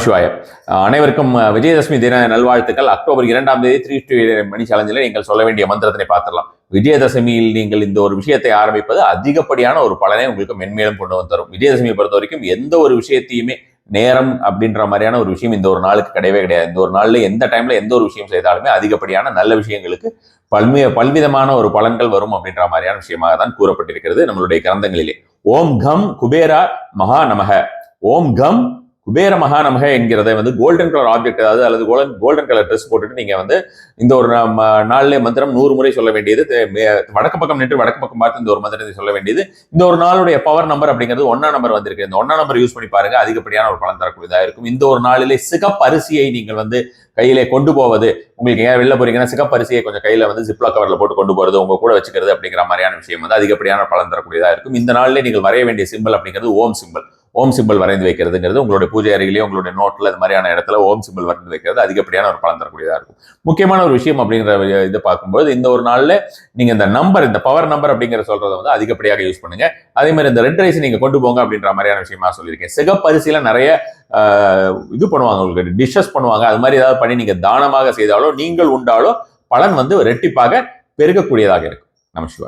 சிவாய அனைவருக்கும் விஜயதசமி தின நல்வாழ்த்துக்கள். அக்டோபர் 2ஆம் தேதி 3 to 7 மணி சேலஞ்சில் நீங்கள் சொல்ல வேண்டிய மந்திரத்தினை பார்த்துடலாம். விஜயதசமியில் நீங்கள் இந்த ஒரு விஷயத்தை ஆரம்பிப்பது அதிகப்படியான ஒரு பலனை உங்களுக்கு மென்மேலும் கொண்டு வந்து தரும். விஜயதசமியை பொறுத்த வரைக்கும் எந்த ஒரு விஷயத்தையுமே நேரம் அப்படின்ற மாதிரியான ஒரு விஷயம் இந்த ஒரு நாளுக்கு கிடையவே கிடையாது. இந்த ஒரு நாள்ல எந்த டைம்ல எந்த ஒரு விஷயம் செய்தாலுமே அதிகப்படியான நல்ல விஷயங்களுக்கு பல்விதமான ஒரு பலன்கள் வரும் அப்படின்ற மாதிரியான விஷயமாக தான் கூறப்பட்டிருக்கிறது நம்மளுடைய கிரந்தங்களிலே. ஓம் கம் குபேரா மகா நமக, ஓம் கம் குபேர மகா நமக என்கிறத கோல்டன் கலர் ஆப்ஜெக்ட் அல்லது கோல்டன் கலர் ட்ரெஸ் போட்டுட்டு நீங்க இந்த ஒரு நாளிலே மந்திரம் 100 முறை சொல்ல வேண்டியது. வடக்கு பக்கம் நின்று வடக்கு பக்கம் பார்த்து இந்த ஒரு மந்திரத்தை சொல்ல வேண்டியது. இந்த ஒரு நாளுடைய பவர் நம்பர் அப்படிங்கிறது 1ஆம் நம்பர் வந்திருக்கு. இந்த 1ஆம் நம்பர் யூஸ் பண்ணி பாருங்க, அதிகப்படியான ஒரு பலன் தரக்கூடியதாக இருக்கும். இந்த ஒரு நாளிலே சிகப்பு அரிசியை நீங்கள் கையிலே கொண்டு போவது, உங்களுக்கு ஏன் வெளில போறீங்கன்னா சிகப்பு அரிசியை கொஞ்சம் கையில ஜிப்லா கவர்ல போட்டு கொண்டு போறது, உங்க கூட வச்சுக்கிறது அப்படிங்கிற மாதிரியான விஷயம் அதிகப்படியான பலன் தரக்கூடியதாக இருக்கும். இந்த நாளிலே நீங்கள் வரைய வேண்டிய சிம்பிள் அப்படிங்கிறது ஓம் சிம்பிள். ஓம் சிம்பிள் வரைந்து வைக்கிறதுங்கிறது உங்களுடைய பூஜை அறையிலேயே உங்களுடைய நோட்ல இது மாதிரியான இடத்துல ஓம் சிம்பிள் வரைந்து வைக்கிறது அதிகப்படியான ஒரு பலன் தரக்கூடியதாக இருக்கும். முக்கியமான ஒரு விஷயம் அப்படிங்கிற இதை பார்க்கும்போது இந்த ஒரு நாள்ல நீங்க இந்த நம்பர், இந்த பவர் நம்பர் அப்படிங்கிற சொல்றதை அதிகப்படியாக யூஸ் பண்ணுங்க. அதே மாதிரி இந்த ரெட் ரைஸ் நீங்க கொண்டு போங்க அப்படின்ற மாதிரியான விஷயமா சொல்லியிருக்கேன். சிகப்பரிசியில நிறைய இது பண்ணுவாங்க, உங்களுக்கு டிஷ்ஷஸ் பண்ணுவாங்க. அது மாதிரி ஏதாவது பண்ணி நீங்க தானமாக செய்தாலோ நீங்கள் உண்டாலோ பலன் ரெட்டிப்பாக பெருகக்கூடியதாக இருக்கும். நமஸ்காரம்.